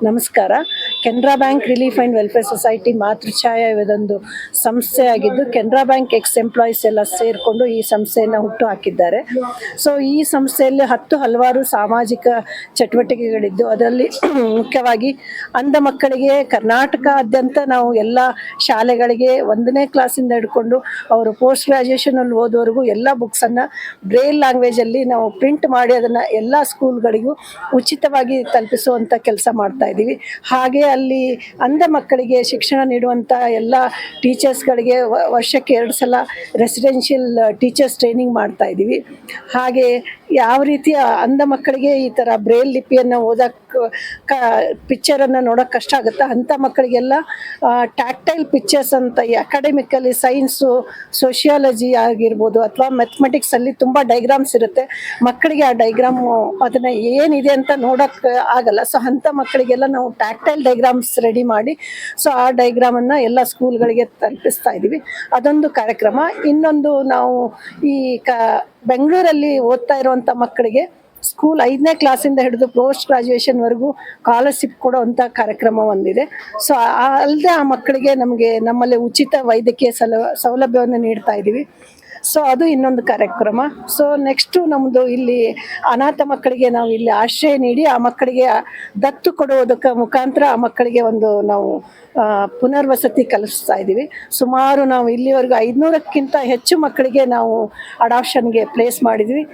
ನಮಸ್ಕಾರ. Canara bank relief and welfare society Matruchhaya ಇದೊಂದು ಸಂಸ್ಥೆ ಆಗಿದ್ದು, ಕೆನರಾ ಬ್ಯಾಂಕ್ ಎಕ್ಸ್ ಎಂಪ್ಲಾಯೀಸ್ ಎಲ್ಲ ಸೇರಿಕೊಂಡು ಈ ಸಂಸ್ಥೆಯನ್ನು ಹುಟ್ಟು ಹಾಕಿದ್ದಾರೆ. ಸೊ ಈ ಸಂಸ್ಥೆಯಲ್ಲಿ ಹಲವಾರು ಸಾಮಾಜಿಕ ಚಟುವಟಿಕೆಗಳಿದ್ದು, ಅದರಲ್ಲಿ ಮುಖ್ಯವಾಗಿ ಅಂಧ ಮಕ್ಕಳಿಗೆ ಕರ್ನಾಟಕದಾದ್ಯಂತ ನಾವು ಎಲ್ಲ ಶಾಲೆಗಳಿಗೆ 1ನೇ ಕ್ಲಾಸಿಂದ ಹಿಡ್ಕೊಂಡು ಅವರು ಪೋಸ್ಟ್ ಗ್ರಾಜ್ಯುಯೇಷನಲ್ಲಿ ಓದೋವರೆಗೂ ಎಲ್ಲ ಬುಕ್ಸನ್ನು ಬ್ರೈಲ್ ಲ್ಯಾಂಗ್ವೇಜಲ್ಲಿ ನಾವು ಪ್ರಿಂಟ್ ಮಾಡಿ ಅದನ್ನು ಎಲ್ಲ ಸ್ಕೂಲ್ಗಳಿಗೂ ಉಚಿತವಾಗಿ ತಲುಪಿಸುವಂಥ ಕೆಲಸ ಮಾಡ್ತಾ ಇದ್ದೀವಿ. ಹಾಗೆ ಅಲ್ಲಿ ಅಂಧ ಮಕ್ಕಳಿಗೆ ಶಿಕ್ಷಣ ನೀಡುವಂಥ ಎಲ್ಲ ಟೀಚರ್ಸ್ಗಳಿಗೆ ವರ್ಷಕ್ಕೆ 2 ಸಲ ರೆಸಿಡೆನ್ಷಿಯಲ್ ಟೀಚರ್ಸ್ ಟ್ರೈನಿಂಗ್ ಮಾಡ್ತಾ ಇದ್ದೀವಿ. ಹಾಗೆ ಯಾವ ರೀತಿಯ ಅಂಧ ಮಕ್ಕಳಿಗೆ ಈ ಥರ ಬ್ರೈಲ್ ಲಿಪಿಯನ್ನು ಓದೋಕ್ಕೆ ಪಿಕ್ಚರನ್ನು ನೋಡೋಕ್ಕೆ ಕಷ್ಟ ಆಗುತ್ತೆ, ಅಂಥ ಮಕ್ಕಳಿಗೆಲ್ಲ ಟ್ಯಾಕ್ಟೈಲ್ ಪಿಕ್ಚರ್ಸ್ ಅಂತ ಈ ಅಕಾಡೆಮಿಕಲಿ ಸೈನ್ಸು, ಸೋಷಿಯಾಲಜಿ ಆಗಿರ್ಬೋದು ಅಥವಾ ಮ್ಯಾಥಮೆಟಿಕ್ಸಲ್ಲಿ ತುಂಬ ಡೈಗ್ರಾಮ್ಸ್ ಇರುತ್ತೆ. ಮಕ್ಕಳಿಗೆ ಆ ಡೈಗ್ರಾಮು ಅದನ್ನು ಏನಿದೆ ಅಂತ ನೋಡೋಕ್ಕೆ ಆಗಲ್ಲ. ಸೊ ಅಂಥ ಮಕ್ಕಳಿಗೆಲ್ಲ ನಾವು ಟ್ಯಾಕ್ಟೈಲ್ ಡೈಗ್ರಾಮ್ಸ್ ರೆಡಿ ಮಾಡಿ ಸೊ ಆ ಡೈಗ್ರಾಮನ್ನು ಎಲ್ಲ ಸ್ಕೂಲ್ಗಳಿಗೆ ತಲುಪಿಸ್ತಾ ಇದ್ದೀವಿ. ಅದೊಂದು ಕಾರ್ಯಕ್ರಮ. ಇನ್ನೊಂದು ನಾವು ಈ ಬೆಂಗಳೂರಲ್ಲಿ ಓದ್ತಾ ಇರುವಂಥ ಮಕ್ಕಳಿಗೆ ಸ್ಕೂಲ್ 5ನೇ ಕ್ಲಾಸಿಂದ ಹಿಡಿದು ಪೋಸ್ಟ್ ಗ್ರಾಜ್ಯುಯೇಷನ್ವರೆಗೂ ಸ್ಕಾಲರ್ಶಿಪ್ ಕೊಡುವಂಥ ಕಾರ್ಯಕ್ರಮ ಒಂದಿದೆ. ಸೊ ಅಲ್ಲದೆ ಆ ಮಕ್ಕಳಿಗೆ ನಮ್ಮಲ್ಲಿ ಉಚಿತ ವೈದ್ಯಕೀಯ ಸೌಲಭ್ಯವನ್ನು ನೀಡ್ತಾ ಇದ್ದೀವಿ. ಸೊ ಅದು ಇನ್ನೊಂದು ಕಾರ್ಯಕ್ರಮ. ಸೊ ನೆಕ್ಸ್ಟು ನಮ್ಮದು ಇಲ್ಲಿ ಅನಾಥ ಮಕ್ಕಳಿಗೆ ನಾವು ಇಲ್ಲಿ ಆಶ್ರಯ ನೀಡಿ ಆ ಮಕ್ಕಳಿಗೆ ದತ್ತು ಕೊಡುವುದಕ್ಕೆ ಮುಖಾಂತರ ಆ ಮಕ್ಕಳಿಗೆ ನಾವು ಪುನರ್ವಸತಿ ಕಲಿಸ್ತಾ ಇದ್ದೀವಿ. ಸುಮಾರು ನಾವು ಇಲ್ಲಿವರೆಗೂ 500ಕ್ಕಿಂತ ಹೆಚ್ಚು ಮಕ್ಕಳಿಗೆ ನಾವು ಅಡಾಪ್ಷನ್ಗೆ ಪ್ಲೇಸ್ ಮಾಡಿದ್ವಿ.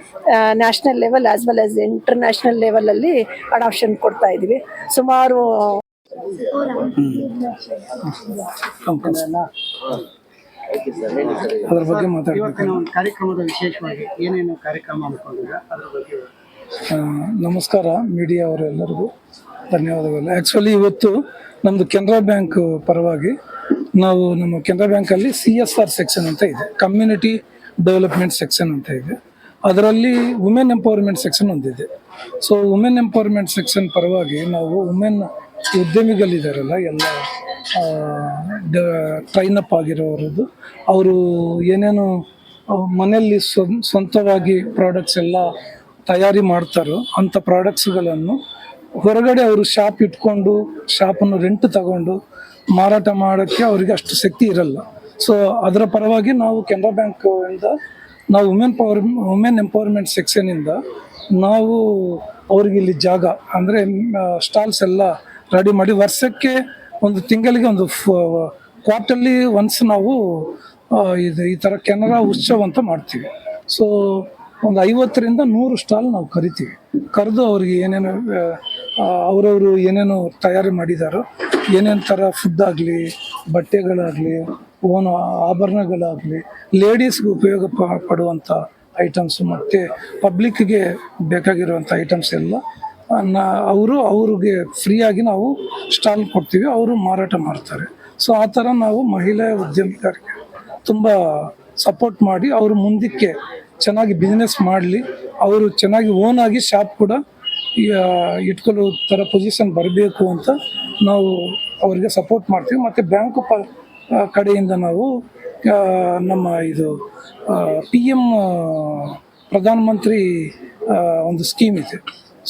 National level as well as international ಲೆವೆಲಲ್ಲಿ ಅಡಾಪ್ಷನ್ ಕೊಡ್ತಾ ಇದ್ದೀವಿ. ಸುಮಾರು ಅದರ ಬಗ್ಗೆ ಮಾತಾಡಬೇಕು. ಕಾರ್ಯಕ್ರಮದ ವಿಶೇಷವಾಗಿ ಏನೇನು ಕಾರ್ಯಕ್ರಮ ಅನ್ಕೊಂಡಿದ್ದೀರಾ ಅದರ ಬಗ್ಗೆ. ನಮಸ್ಕಾರ ಮೀಡಿಯಾ ಅವರೆಲ್ಲರಿಗೂ ಧನ್ಯವಾದಗಳು. ಆ್ಯಕ್ಚುಲಿ ಇವತ್ತು ನಮ್ಮದು ಕೆನರಾ ಬ್ಯಾಂಕ್ ಪರವಾಗಿ ನಾವು ನಮ್ಮ ಕೆನರಾ ಬ್ಯಾಂಕಲ್ಲಿ CSR ಸೆಕ್ಷನ್ ಅಂತ ಇದೆ, ಕಮ್ಯುನಿಟಿ ಡೆವಲಪ್ಮೆಂಟ್ ಸೆಕ್ಷನ್ ಅಂತ ಇದೆ. ಅದರಲ್ಲಿ ವುಮೆನ್ ಎಂಪವರ್ಮೆಂಟ್ ಸೆಕ್ಷನ್ ಒಂದಿದೆ. ಸೊ ವುಮೆನ್ ಎಂಪವರ್ಮೆಂಟ್ ಸೆಕ್ಷನ್ ಪರವಾಗಿ ನಾವು ವುಮೆನ್ ಉದ್ಯಮಿಗಳಿದ್ದಾರಲ್ಲ ಎಲ್ಲ ಟ್ರೈನಪ್ ಆಗಿರೋರದ್ದು, ಅವರು ಏನೇನು ಮನೆಯಲ್ಲಿ ಸ್ವಂತವಾಗಿ ಪ್ರಾಡಕ್ಟ್ಸ್ ಎಲ್ಲ ತಯಾರಿ ಮಾಡ್ತಾರೋ ಅಂಥ ಪ್ರಾಡಕ್ಟ್ಸ್ಗಳನ್ನು ಹೊರಗಡೆ ಅವರು ಶಾಪ್ ಇಟ್ಕೊಂಡು ಶಾಪನ್ನು ರೆಂಟ್ ತಗೊಂಡು ಮಾರಾಟ ಮಾಡೋಕ್ಕೆ ಅವರಿಗೆ ಅಷ್ಟು ಶಕ್ತಿ ಇರಲ್ಲ. ಸೊ ಅದರ ಪರವಾಗಿ ನಾವು ಕೆನರಾ ಬ್ಯಾಂಕಿಂದ ನಾವು ವುಮೆನ್ ಎಂಪವರ್ಮೆಂಟ್ ಸೆಕ್ಷನಿಂದ ನಾವು ಅವ್ರಿಗೆ ಇಲ್ಲಿ ಜಾಗ ಅಂದರೆ ಸ್ಟಾಲ್ಸ್ ಎಲ್ಲ ರೆಡಿ ಮಾಡಿ ವರ್ಷಕ್ಕೆ ಒಂದು ತಿಂಗಳಿಗೆ ಒಂದು ಕ್ವಾರ್ಟರ್ಲಿ ಒನ್ಸ್ ನಾವು ಈ ಥರ ಕೆನರಾ ಉತ್ಸವ ಅಂತ ಮಾಡ್ತೀವಿ. ಸೊ ಒಂದು 50ರಿಂದ 100 ಸ್ಟಾಲ್ ನಾವು ಕರೆದು ಅವ್ರಿಗೆ ಏನೇನು ಅವರವರು ಏನೇನು ತಯಾರಿ ಮಾಡಿದಾರೋ, ಏನೇನು ಥರ ಫುಡ್ ಆಗಲಿ, ಬಟ್ಟೆಗಳಾಗಲಿ, ಆಭರಣಗಳಾಗಲಿ, ಲೇಡೀಸ್ಗೆ ಉಪಯೋಗ ಪಡುವಂಥ ಐಟಮ್ಸು ಮತ್ತು ಪಬ್ಲಿಕ್ಗೆ ಬೇಕಾಗಿರುವಂಥ ಐಟಮ್ಸ್ ಎಲ್ಲ ಅವ್ರಿಗೆ ಫ್ರೀಯಾಗಿ ನಾವು ಸ್ಟಾಲ್ ಕೊಡ್ತೀವಿ, ಅವರು ಮಾರಾಟ ಮಾಡ್ತಾರೆ. ಸೊ ಆ ಥರ ನಾವು ಮಹಿಳಾ ಉದ್ಯಮಿಗಳಿಗೆ ತುಂಬ ಸಪೋರ್ಟ್ ಮಾಡಿ ಅವರು ಮುಂದಕ್ಕೆ ಚೆನ್ನಾಗಿ ಬಿಸ್ನೆಸ್ ಮಾಡಲಿ, ಅವರು ಚೆನ್ನಾಗಿ ಓನಾಗಿ ಶಾಪ್ ಕೂಡ ಇಟ್ಕೊಳ್ಳೋ ಥರ ಪೊಸಿಷನ್ ಬರಬೇಕು ಅಂತ ನಾವು ಅವರಿಗೆ ಸಪೋರ್ಟ್ ಮಾಡ್ತೀವಿ. ಮತ್ತು ಬ್ಯಾಂಕು ಕಡೆಯಿಂದ ನಾವು ನಮ್ಮ ಇದು PM ಪ್ರಧಾನಮಂತ್ರಿ ಒಂದು ಸ್ಕೀಮ್ ಇದೆ.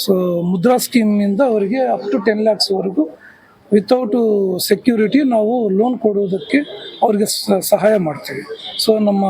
ಸೊ ಮುದ್ರಾ ಸ್ಕೀಮಿಂದ ಅವರಿಗೆ ಅಪ್ ಟು 10 lakhsವರೆಗೂ ವಿತೌಟು ಸೆಕ್ಯೂರಿಟಿ ನಾವು ಲೋನ್ ಕೊಡೋದಕ್ಕೆ ಅವ್ರಿಗೆ ಸಹಾಯ ಮಾಡ್ತೀವಿ. ಸೊ ನಮ್ಮ